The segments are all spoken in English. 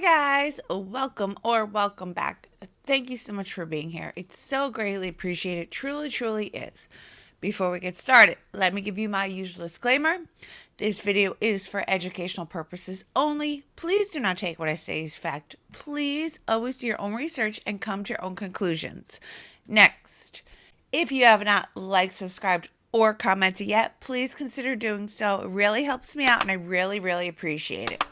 Hi guys, welcome back. Thank you so much for being here. It's so greatly appreciated. Truly is. Before we get started, let me give you my usual disclaimer. This video is for educational purposes only. Please do not take what I say as fact. Please always do your own research and come to your own conclusions. Next, if you have not liked, subscribed, or commented yet, please consider doing so. It really helps me out and I really appreciate it.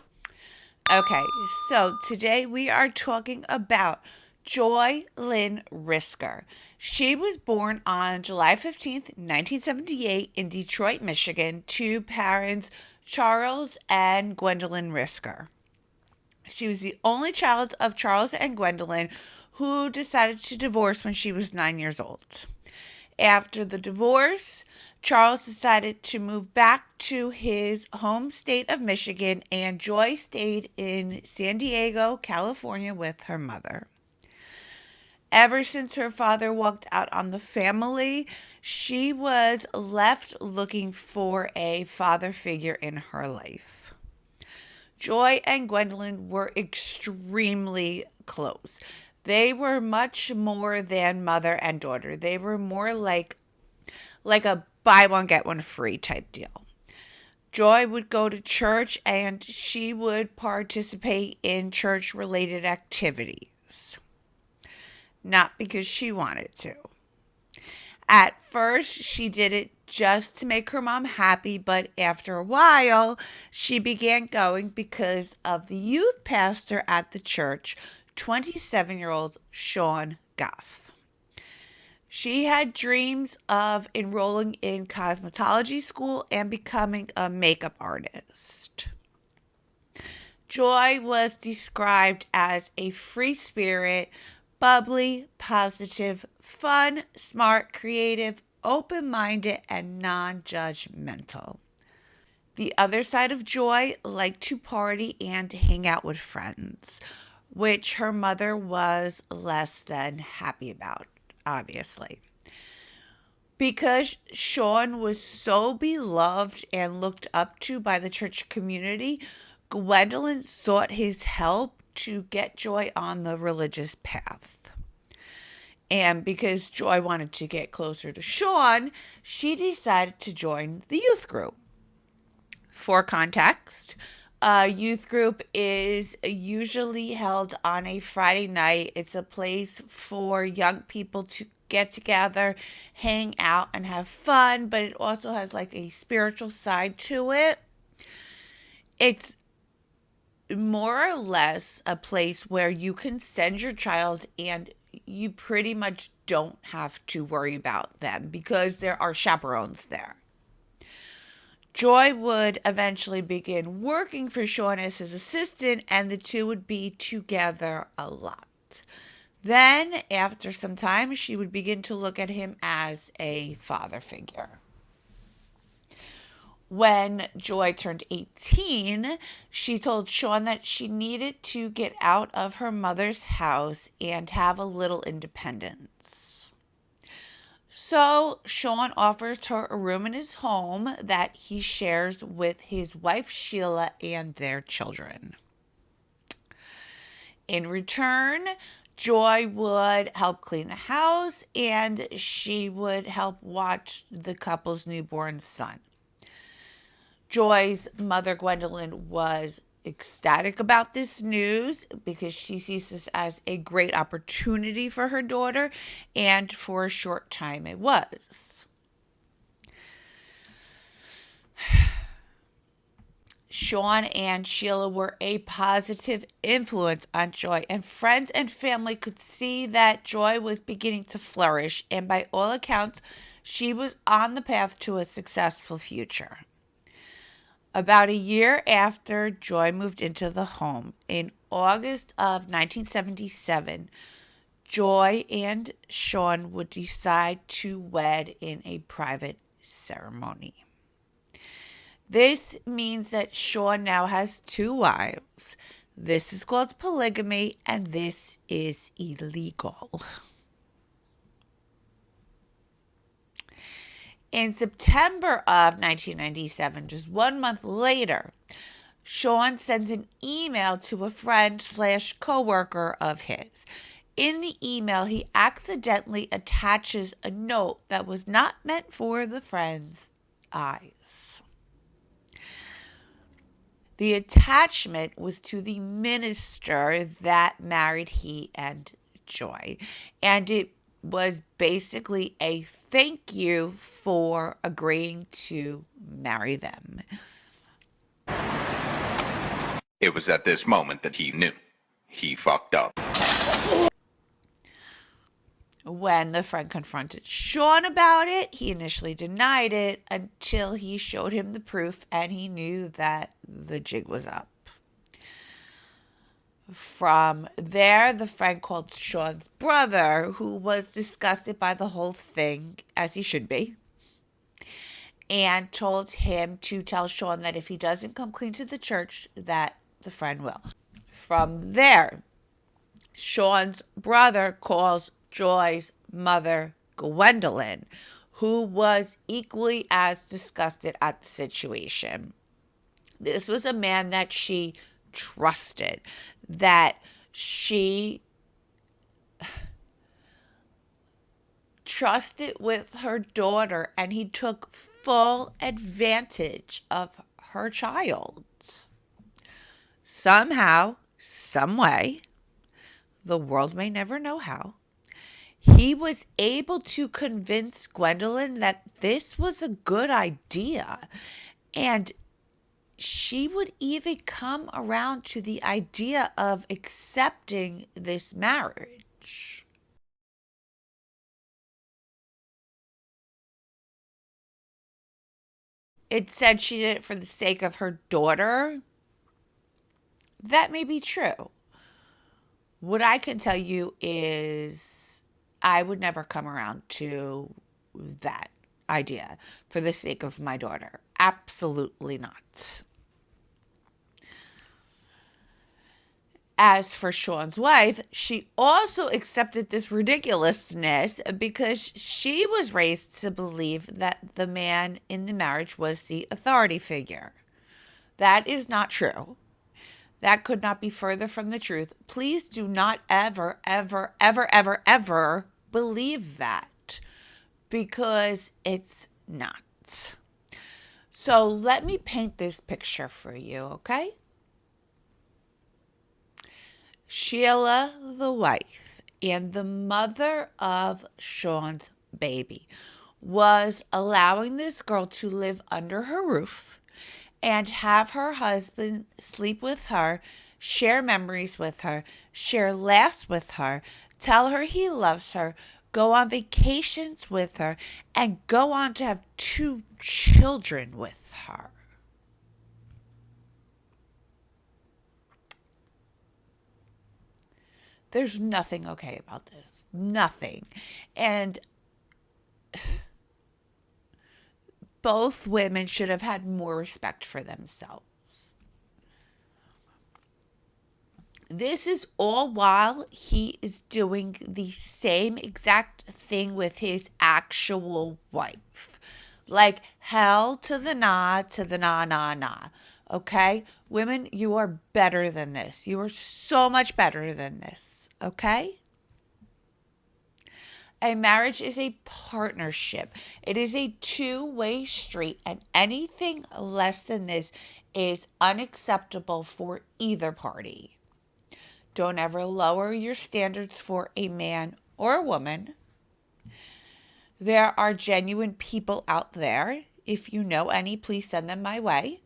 Okay, so today we are talking about Joy Lynn Risker. She was born on July 15th, 1978 in Detroit, Michigan, to parents Charles and Gwendolyn Risker. She was the only child of Charles and Gwendolyn, who decided to divorce when she was 9 years old. After the divorce, Charles decided to move back to his home state of Michigan, and Joy stayed in San Diego, California with her mother. Ever since her father walked out on the family, she was left looking for a father figure in her life. Joy and Gwendolyn were extremely close. They were much more than mother and daughter. They were more like a buy one get one free type deal. Joy would go to church and she would participate in church related activities. Not because she wanted to. At first, she did it just to make her mom happy, but after a while, she began going because of the youth pastor at the church, 27-year-old Sean Goff. She had dreams of enrolling in cosmetology school and becoming a makeup artist. Joy was described as a free spirit, bubbly, positive, fun, smart, creative, open-minded, and non-judgmental. The other side of Joy liked to party and hang out with friends, which her mother was less than happy about, obviously. Because Sean was so beloved and looked up to by the church community, Gwendolyn sought his help to get Joy on the religious path. And because Joy wanted to get closer to Sean, she decided to join the youth group. For context, a youth group is usually held on a Friday night. It's a place for young people to get together, hang out, and have fun, but it also has like a spiritual side to it. It's more or less a place where you can send your child and you pretty much don't have to worry about them because there are chaperones there. Joy would eventually begin working for Sean as his assistant, and the two would be together a lot. Then, after some time, she would begin to look at him as a father figure. When Joy turned 18, she told Sean that she needed to get out of her mother's house and have a little independence. So Sean offers her a room in his home that he shares with his wife Sheila and their children. In return, Joy would help clean the house and she would help watch the couple's newborn son. Joy's mother, Gwendolyn, was ecstatic about this news because she sees this as a great opportunity for her daughter, and for a short time it was. Sean and Sheila were a positive influence on Joy, and friends and family could see that Joy was beginning to flourish, and by all accounts, she was on the path to a successful future. About a year after Joy moved into the home, in August of 1977, Joy and Sean would decide to wed in a private ceremony. This means that Sean now has 2 wives. This is called polygamy, and this is illegal. In September of 1997, just 1 month later, Sean sends an email to a friend / coworker of his. In the email, he accidentally attaches a note that was not meant for the friend's eyes. The attachment was to the minister that married he and Joy, and it was basically a thank you for agreeing to marry them. It was at this moment that he knew. He fucked up. When the friend confronted Sean about it, he initially denied it until he showed him the proof and he knew that the jig was up. From there, the friend called Sean's brother, who was disgusted by the whole thing, as he should be, and told him to tell Sean that if he doesn't come clean to the church, that the friend will. From there, Sean's brother calls Joy's mother, Gwendolyn, who was equally as disgusted at the situation. This was a man that she trusted, that she trusted with her daughter, and he took full advantage of her child. Somehow, some way, the world may never know how, he was able to convince Gwendolyn that this was a good idea, and she would even come around to the idea of accepting this marriage. It said she did it for the sake of her daughter. That may be true. What I can tell you is I would never come around to that idea for the sake of my daughter. Absolutely not. As for Sean's wife, she also accepted this ridiculousness because she was raised to believe that the man in the marriage was the authority figure. That is not true. That could not be further from the truth. Please do not ever, ever, ever, ever, ever believe that, because it's not. So let me paint this picture for you, okay? Sheila, the wife, and the mother of Sean's baby, was allowing this girl to live under her roof and have her husband sleep with her, share memories with her, share laughs with her, tell her he loves her, go on vacations with her, and go on to have 2 children with her. There's nothing okay about this. Nothing. And both women should have had more respect for themselves. This is all while he is doing the same exact thing with his actual wife. Like hell to the nah, nah. Okay? Women, you are better than this. You are so much better than this. Okay? A marriage is a partnership. It is a 2-way street, and anything less than this is unacceptable for either party. Don't ever lower your standards for a man or a woman. There are genuine people out there. If you know any, please send them my way.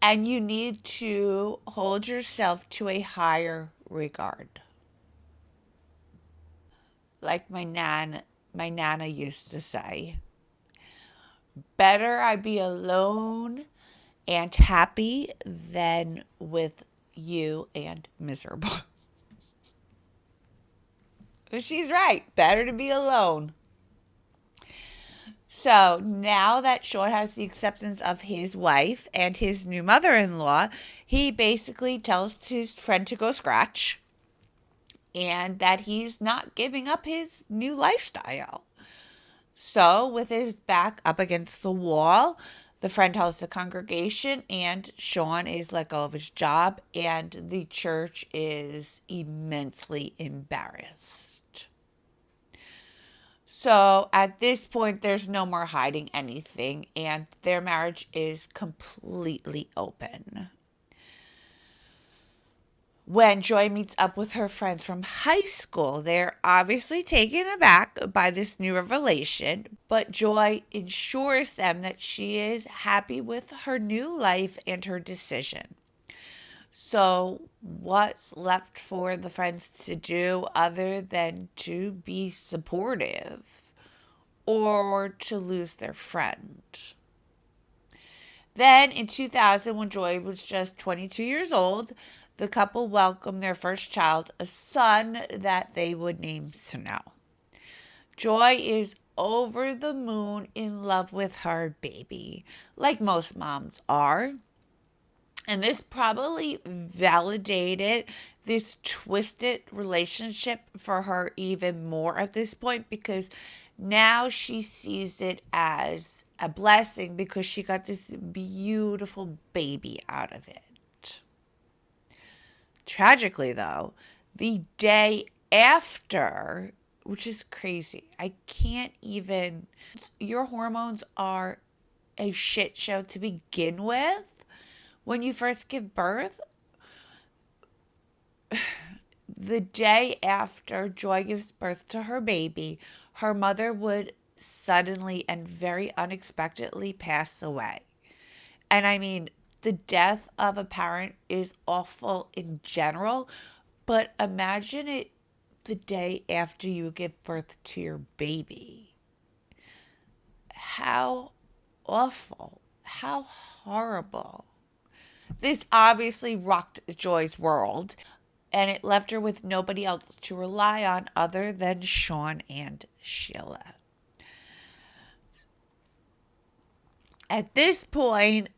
And you need to hold yourself to a higher regard. Like my nana used to say, better I be alone and happy than with you and miserable. She's right. Better to be alone. So now that Sean has the acceptance of his wife and his new mother-in-law, he basically tells his friend to go scratch and that he's not giving up his new lifestyle. So, with his back up against the wall, the friend tells the congregation, and Sean is let go of his job, and the church is immensely embarrassed. So, at this point, there's no more hiding anything, and their marriage is completely open. When Joy meets up with her friends from high school, they're obviously taken aback by this new revelation, but Joy ensures them that she is happy with her new life and her decision. So, what's left for the friends to do other than to be supportive or to lose their friend? Then in 2000, when Joy was just 22 years old, the couple welcomed their first child, a son that they would name Snow. Joy is over the moon in love with her baby, like most moms are. And this probably validated this twisted relationship for her even more at this point, because now she sees it as a blessing because she got this beautiful baby out of it. Tragically, though, the day after, which is crazy, I can't even, your hormones are a shit show to begin with. When you first give birth, the day after Joy gives birth to her baby, her mother would suddenly and very unexpectedly pass away. And I mean, the death of a parent is awful in general, but imagine it the day after you give birth to your baby. How awful. How horrible. This obviously rocked Joy's world, and it left her with nobody else to rely on other than Sean and Sheila. At this point,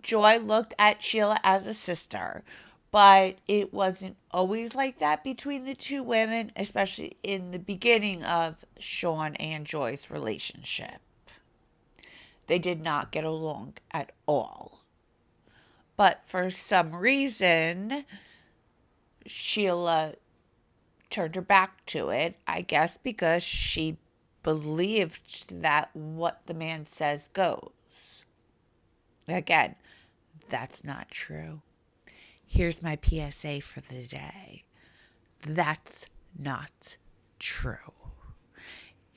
Joy looked at Sheila as a sister, but it wasn't always like that between the two women, especially in the beginning of Sean and Joy's relationship. They did not get along at all. But for some reason, Sheila turned her back to it, I guess because she believed that what the man says goes. Again, that's not true. Here's my PSA for the day. That's not true.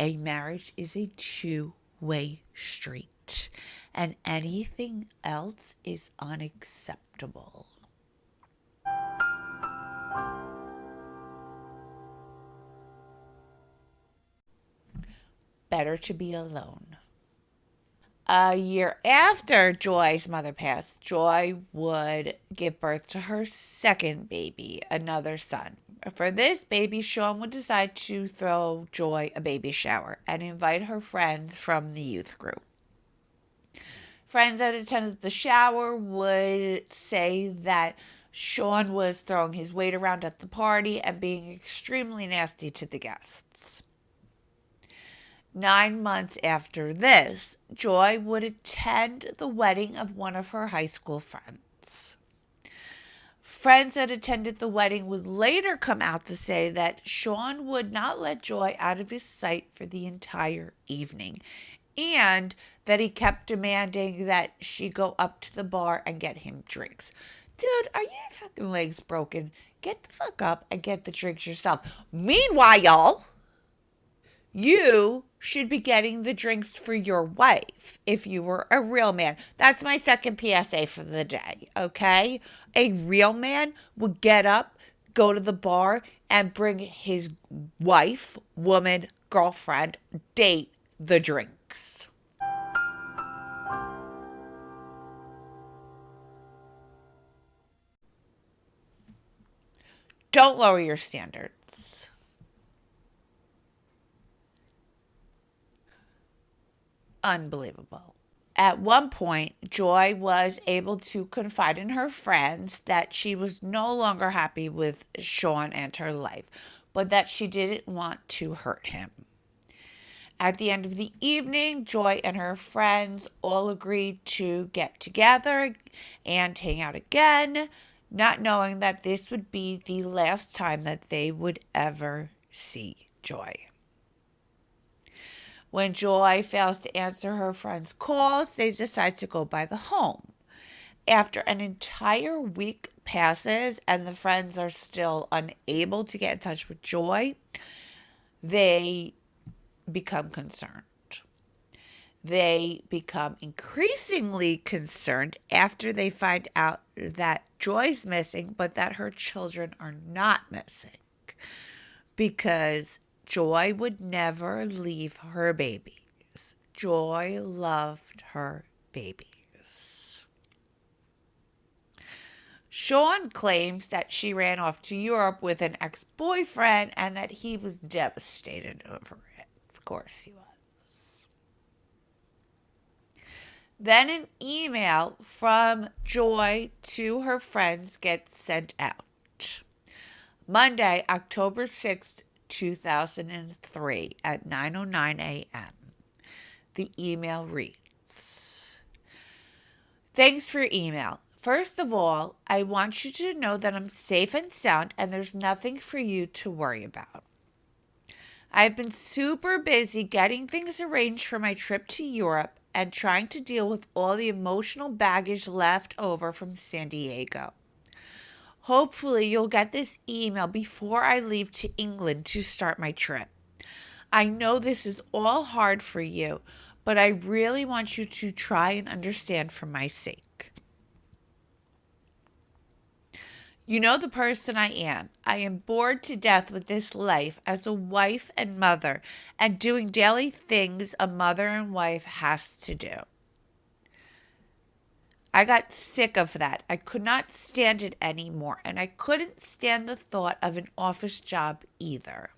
A marriage is a two-way street, and anything else is unacceptable. Better to be alone. A year after Joy's mother passed, Joy would give birth to her second baby, another son. For this baby, Sean would decide to throw Joy a baby shower and invite her friends from the youth group. Friends that attended the shower would say that Sean was throwing his weight around at the party and being extremely nasty to the guests. 9 months after this, Joy would attend the wedding of one of her high school friends. Friends that attended the wedding would later come out to say that Sean would not let Joy out of his sight for the entire evening, and that he kept demanding that she go up to the bar and get him drinks. Dude, are your fucking legs broken? Get the fuck up and get the drinks yourself. Meanwhile, you should be getting the drinks for your wife if you were a real man. That's my second PSA for the day, okay? A real man would get up, go to the bar, and bring his wife, woman, girlfriend, date the drinks. Don't lower your standards. Unbelievable. At one point, Joy was able to confide in her friends that she was no longer happy with Sean and her life, but that she didn't want to hurt him. At the end of the evening, Joy and her friends all agreed to get together and hang out again, not knowing that this would be the last time that they would ever see Joy. When Joy fails to answer her friends' calls, they decide to go by the home. After an entire week passes and the friends are still unable to get in touch with Joy, they become concerned. They become increasingly concerned after they find out that Joy's missing, but that her children are not missing, because Joy would never leave her babies. Joy loved her babies. Sean claims that she ran off to Europe with an ex-boyfriend and that he was devastated over it. Of course he was. Then an email from Joy to her friends gets sent out. Monday, October 6th, 2003 at 9:09 a.m. The email reads, "Thanks for your email. First of all, I want you to know that I'm safe and sound and there's nothing for you to worry about. I've been super busy getting things arranged for my trip to Europe and trying to deal with all the emotional baggage left over from San Diego. Hopefully, you'll get this email before I leave to England to start my trip. I know this is all hard for you, but I really want you to try and understand for my sake. You know the person I am. I am bored to death with this life as a wife and mother and doing daily things a mother and wife has to do. I got sick of that. I could not stand it anymore, and I couldn't stand the thought of an office job either.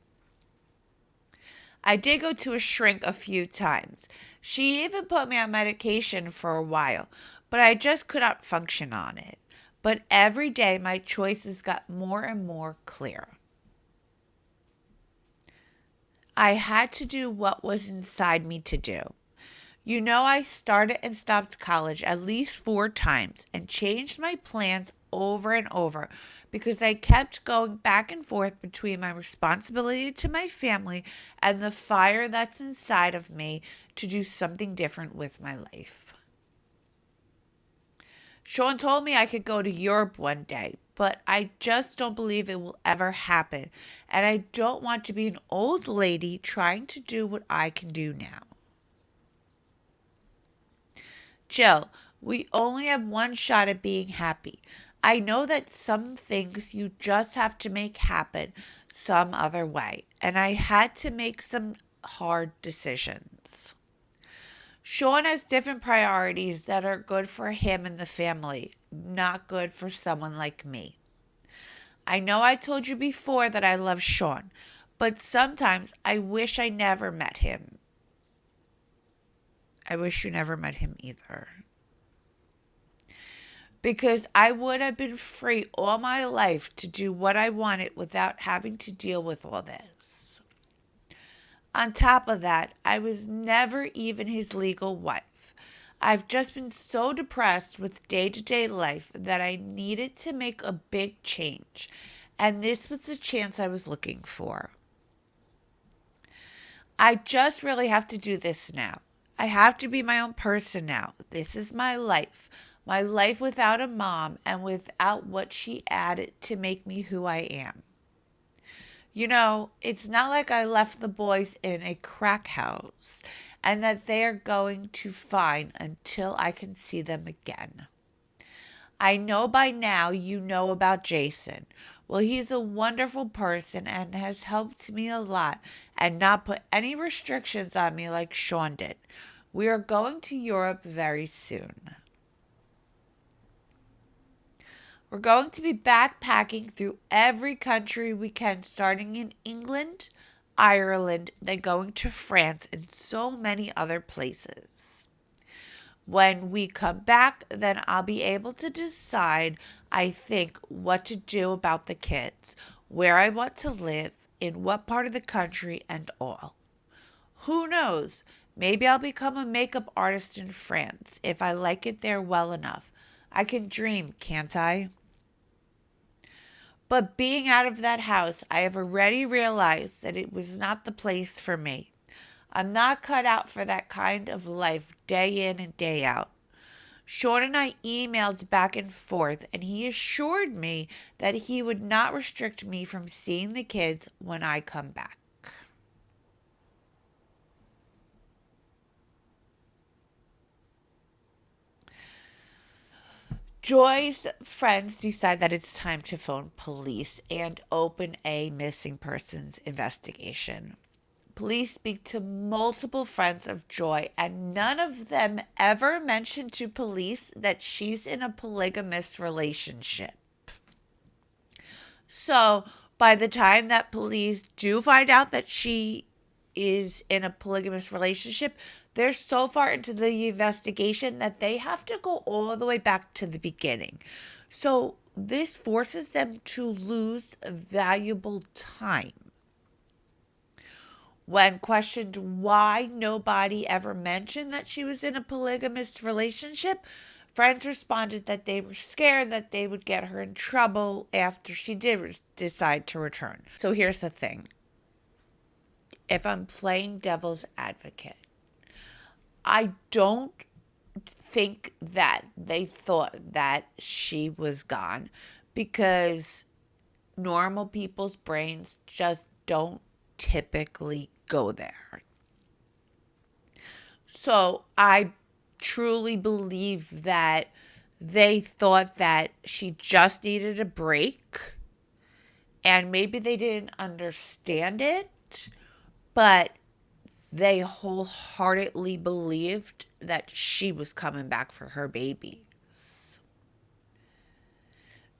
I did go to a shrink a few times. She even put me on medication for a while, but I just could not function on it. But every day my choices got more and more clear. I had to do what was inside me to do. You know, I started and stopped college at least 4 times and changed my plans over and over because I kept going back and forth between my responsibility to my family and the fire that's inside of me to do something different with my life. Sean told me I could go to Europe one day, but I just don't believe it will ever happen, and I don't want to be an old lady trying to do what I can do now. Jill, we only have one shot at being happy. I know that some things you just have to make happen some other way, and I had to make some hard decisions. Sean has different priorities that are good for him and the family, not good for someone like me. I know I told you before that I love Sean, but sometimes I wish I never met him. I wish you never met him either. Because I would have been free all my life to do what I wanted without having to deal with all this. On top of that, I was never even his legal wife. I've just been so depressed with day-to-day life that I needed to make a big change, and this was the chance I was looking for. I just really have to do this now. I have to be my own person now. This is my life without a mom and without what she added to make me who I am. You know, it's not like I left the boys in a crack house and that they are going to fine until I can see them again. I know by now you know about Jason. Well, he's a wonderful person and has helped me a lot and not put any restrictions on me like Sean did. We are going to Europe very soon. We're going to be backpacking through every country we can, starting in England, Ireland, then going to France and so many other places. When we come back, then I'll be able to decide, I think, what to do about the kids, where I want to live, in what part of the country, and all. Who knows? Maybe I'll become a makeup artist in France if I like it there well enough. I can dream, can't I? But being out of that house, I have already realized that it was not the place for me. I'm not cut out for that kind of life day in and day out. Sean and I emailed back and forth, and he assured me that he would not restrict me from seeing the kids when I come back. Joy's friends decide that it's time to phone police and open a missing persons investigation. Police speak to multiple friends of Joy, and none of them ever mention to police that she's in a polygamous relationship. So, by the time that police do find out that she is in a polygamous relationship, they're so far into the investigation that they have to go all the way back to the beginning. So, this forces them to lose valuable time. When questioned why nobody ever mentioned that she was in a polygamous relationship, friends responded that they were scared that they would get her in trouble after she did decide to return. So here's the thing. If I'm playing devil's advocate, I don't think that they thought that she was gone because normal people's brains just don't typically go there. So I truly believe that they thought that she just needed a break and maybe they didn't understand it, but they wholeheartedly believed that she was coming back for her babies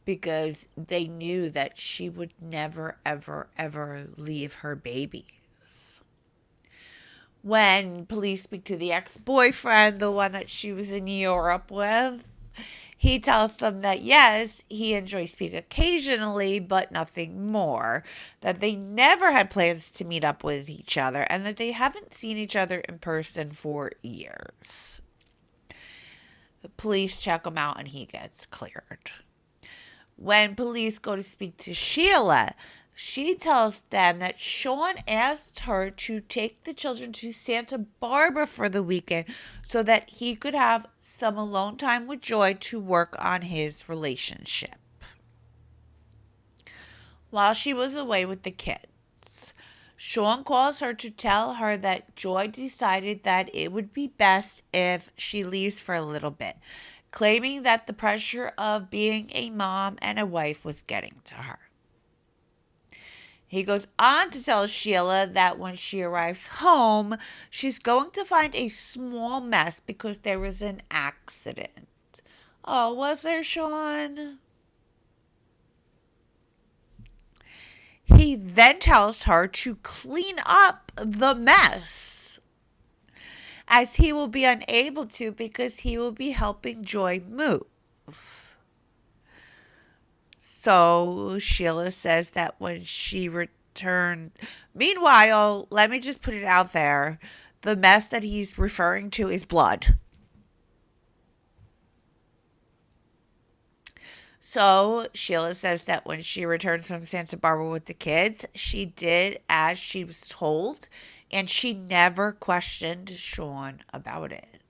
because they knew that she would never, ever, ever leave her babies. When police speak to the ex-boyfriend, the one that she was in Europe with, he tells them that yes, he and Joy speak occasionally, but nothing more. That they never had plans to meet up with each other and that they haven't seen each other in person for years. The police check him out and he gets cleared. When police go to speak to Sheila, she tells them that Sean asked her to take the children to Santa Barbara for the weekend so that he could have some alone time with Joy to work on his relationship. While she was away with the kids, Sean calls her to tell her that Joy decided that it would be best if she leaves for a little bit, claiming that the pressure of being a mom and a wife was getting to her. He goes on to tell Sheila that when she arrives home, she's going to find a small mess because there was an accident. Oh, was there, Sean? He then tells her to clean up the mess, as he will be unable to because he will be helping Joy move. So Sheila says that when she returned, meanwhile, let me just put it out there, the mess that he's referring to is blood. So Sheila says that when she returns from Santa Barbara with the kids, she did as she was told, and she never questioned Sean about it.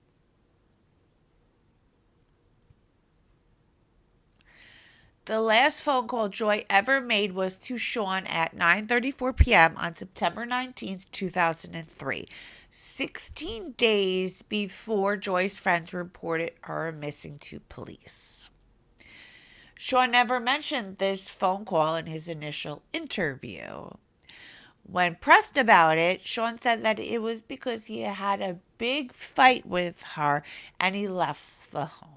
The last phone call Joy ever made was to Sean at 9:34 p.m. on September 19th, 2003, 16 days before Joy's friends reported her missing to police. Sean never mentioned this phone call in his initial interview. When pressed about it, Sean said that it was because he had a big fight with her and he left the home.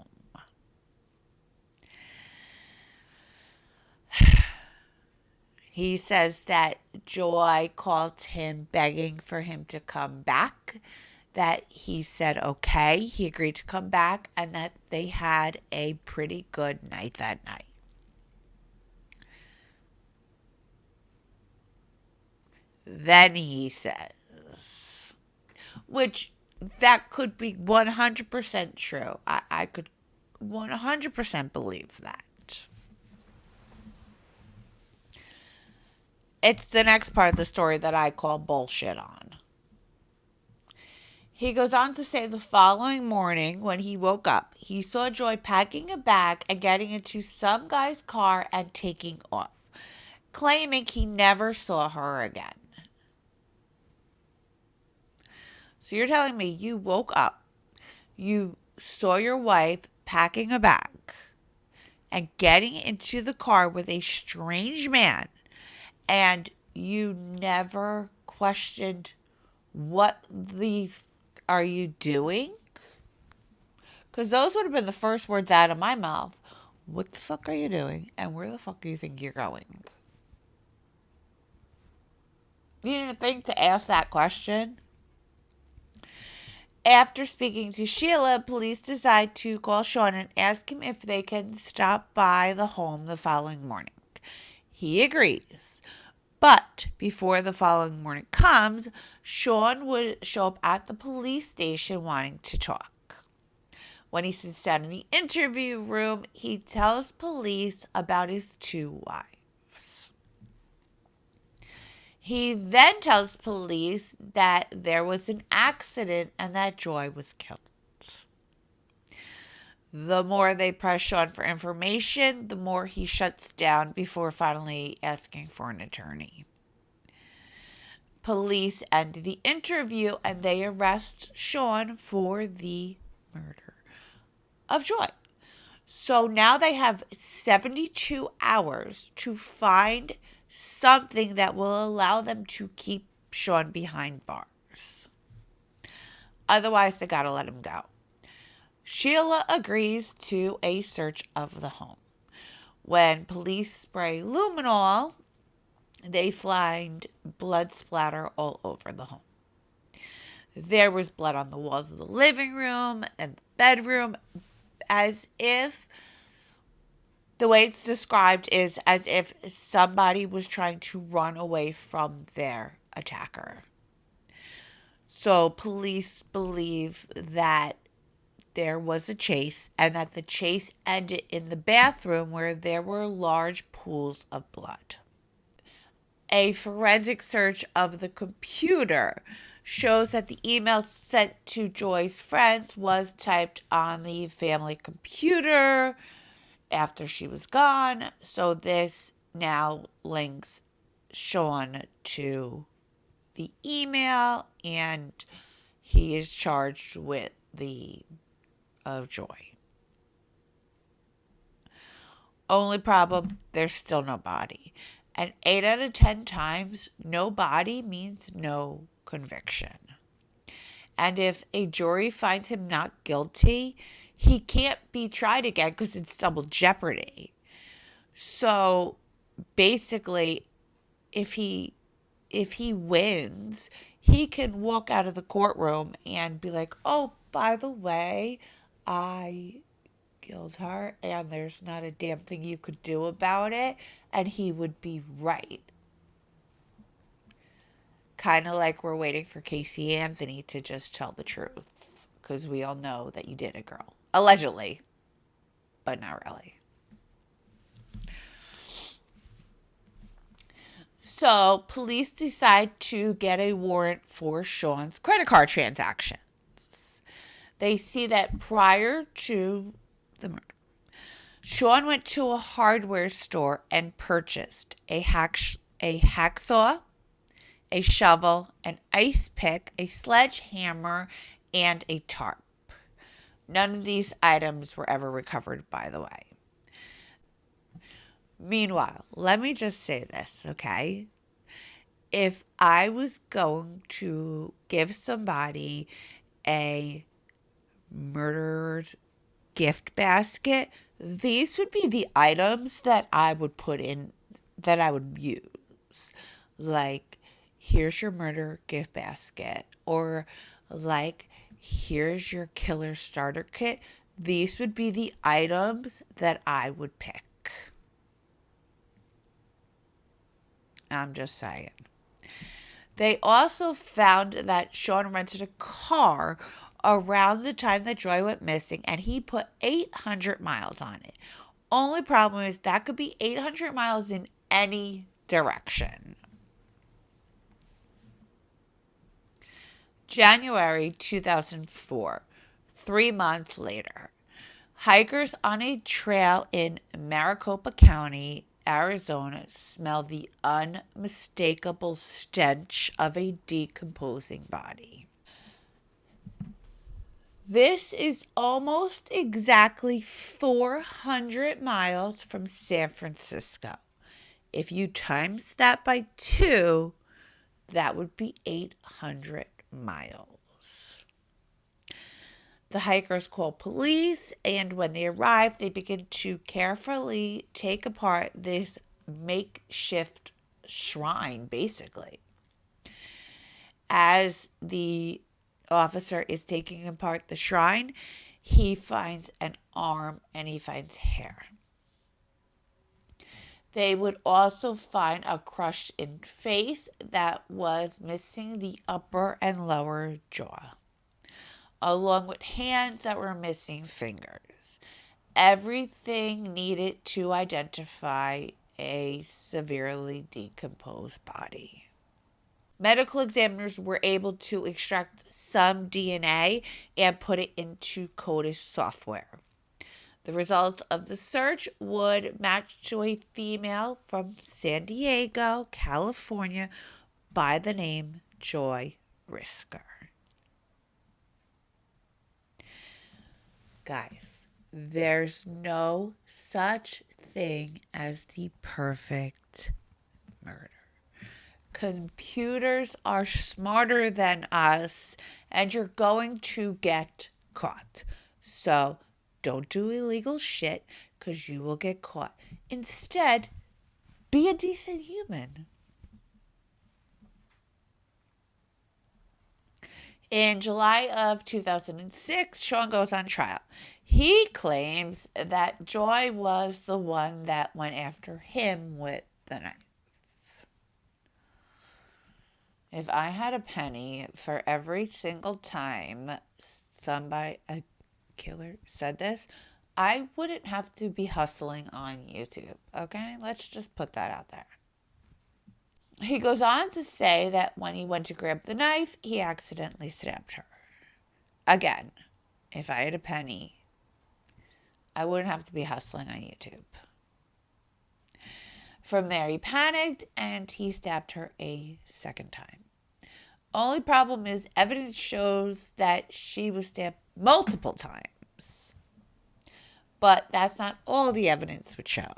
He says that Joy called him begging for him to come back, that he said okay, he agreed to come back, and that they had a pretty good night that night. Then he says, which that could be 100% true. I could 100% believe that. It's the next part of the story that I call bullshit on. He goes on to say the following morning when he woke up, he saw Joy packing a bag and getting into some guy's car and taking off, claiming he never saw her again. So you're telling me you woke up, you saw your wife packing a bag and getting into the car with a strange man, and you never questioned what the are you doing? Because those would have been the first words out of my mouth. What the fuck are you doing? And where the fuck do you think you're going? You didn't think to ask that question? After speaking to Sheila, police decide to call Sean and ask him if they can stop by the home the following morning. He agrees. But before the following morning comes, Sean would show up at the police station wanting to talk. When he sits down in the interview room, he tells police about his two wives. He then tells police that there was an accident and that Joy was killed. The more they press Sean for information, the more he shuts down before finally asking for an attorney. Police end the interview and they arrest Sean for the murder of Joy. So now they have 72 hours to find something that will allow them to keep Sean behind bars. Otherwise, they gotta let him go. Sheila agrees to a search of the home. When police spray luminol, they find blood splatter all over the home. There was blood on the walls of the living room and the bedroom, as if the way it's described is as if somebody was trying to run away from their attacker. So police believe that there was a chase and that the chase ended in the bathroom where there were large pools of blood. A forensic search of the computer shows that the email sent to Joy's friends was typed on the family computer after she was gone. So this now links Sean to the email and he is charged with the of Joy. Only problem, there's still no body. And 8 out of 10 times, no body means no conviction. And if a jury finds him not guilty, he can't be tried again because it's double jeopardy. So basically, if he wins, he can walk out of the courtroom and be like, oh, by the way, I killed her and there's not a damn thing you could do about it. And he would be right. Kind of like we're waiting for Casey Anthony to just tell the truth. Because we all know that you did it, girl. Allegedly. But not really. So police decide to get a warrant for Sean's credit card transactions. They see that prior to the murder, Sean went to a hardware store and purchased a hacksaw, a shovel, an ice pick, a sledgehammer, and a tarp. None of these items were ever recovered, by the way. Meanwhile, let me just say this, okay? If I was going to give somebody a murderer's gift basket, these would be the items that I would put in, that I would use. Like, here's your murder gift basket. Or like, here's your killer starter kit. These would be the items that I would pick. I'm just saying. They also found that Sean rented a car around the time that Joy went missing, and he put 800 miles on it. Only problem is that could be 800 miles in any direction. January 2004, 3 months later. Hikers on a trail in Maricopa County, Arizona, smell the unmistakable stench of a decomposing body. This is almost exactly 400 miles from San Francisco. If you times that by 2, that would be 800 miles. The hikers call police, and when they arrive, they begin to carefully take apart this makeshift shrine, basically. As the officer is taking apart the shrine, he finds an arm and he finds hair. They would also find a crushed in face that was missing the upper and lower jaw, along with hands that were missing fingers. Everything needed to identify a severely decomposed body. Medical examiners were able to extract some DNA and put it into CODIS software. The result of the search would match to a female from San Diego, California, by the name Joy Risker. Guys, there's no such thing as the perfect murder. Computers are smarter than us, and you're going to get caught. So don't do illegal shit because you will get caught. Instead, be a decent human. In July of 2006, Sean goes on trial. He claims that Joy was the one that went after him with the knife. If I had a penny for every single time a killer said this, I wouldn't have to be hustling on YouTube, okay? Let's just put that out there. He goes on to say that when he went to grab the knife, he accidentally stabbed her. Again, if I had a penny, I wouldn't have to be hustling on YouTube. From there, he panicked and he stabbed her a second time. Only problem is evidence shows that she was stabbed multiple times. But that's not all the evidence would show.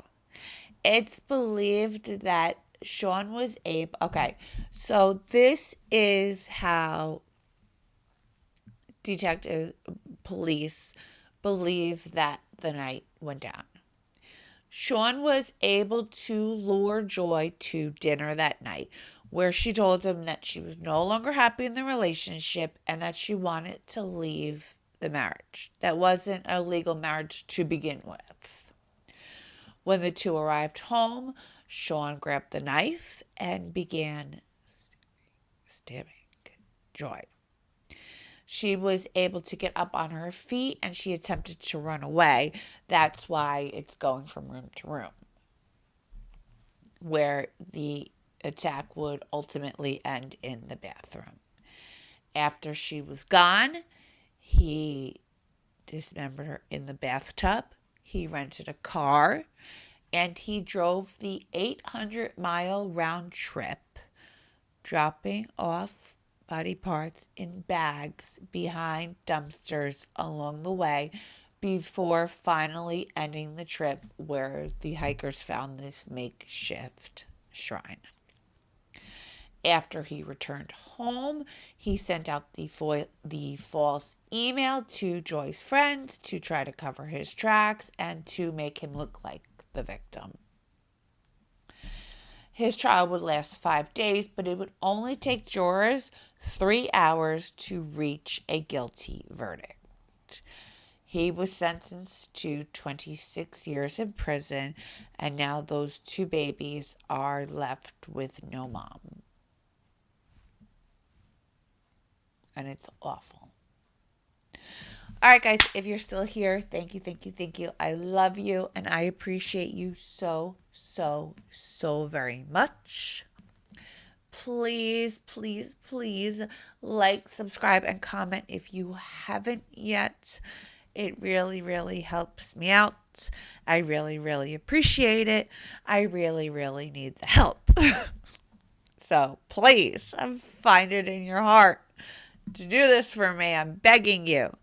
It's believed that Sean was able... Okay, so this is how police believe that the night went down. Sean was able to lure Joy to dinner that night, where she told him that she was no longer happy in the relationship and that she wanted to leave the marriage. That wasn't a legal marriage to begin with. When the two arrived home, Sean grabbed the knife and began stabbing Joy. She was able to get up on her feet and she attempted to run away. That's why it's going from room to room, where the attack would ultimately end in the bathroom. After she was gone, he dismembered her in the bathtub. He rented a car and he drove the 800-mile round trip, dropping off body parts in bags behind dumpsters along the way before finally ending the trip where the hikers found this makeshift shrine. After he returned home, he sent out the false email to Joy's friends to try to cover his tracks and to make him look like the victim. His trial would last 5 days, but it would only take jurors 3 hours to reach a guilty verdict. He was sentenced to 26 years in prison, and now those 2 babies are left with no mom. And it's awful. All right, guys, if you're still here, thank you, thank you, thank you. I love you and I appreciate you so, so, so very much. Please, please, please like, subscribe, and comment if you haven't yet. It really, really helps me out. I really, really appreciate it. I really, really need the help. So please, find it in your heart to do this for me. I'm begging you.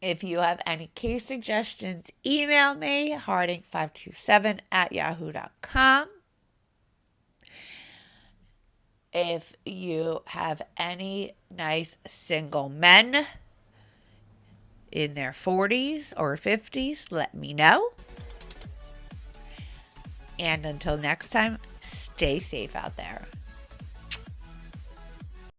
If you have any case suggestions, email me, harding527@yahoo.com. If you have any nice single men in their 40s or 50s, let me know. And until next time, stay safe out there.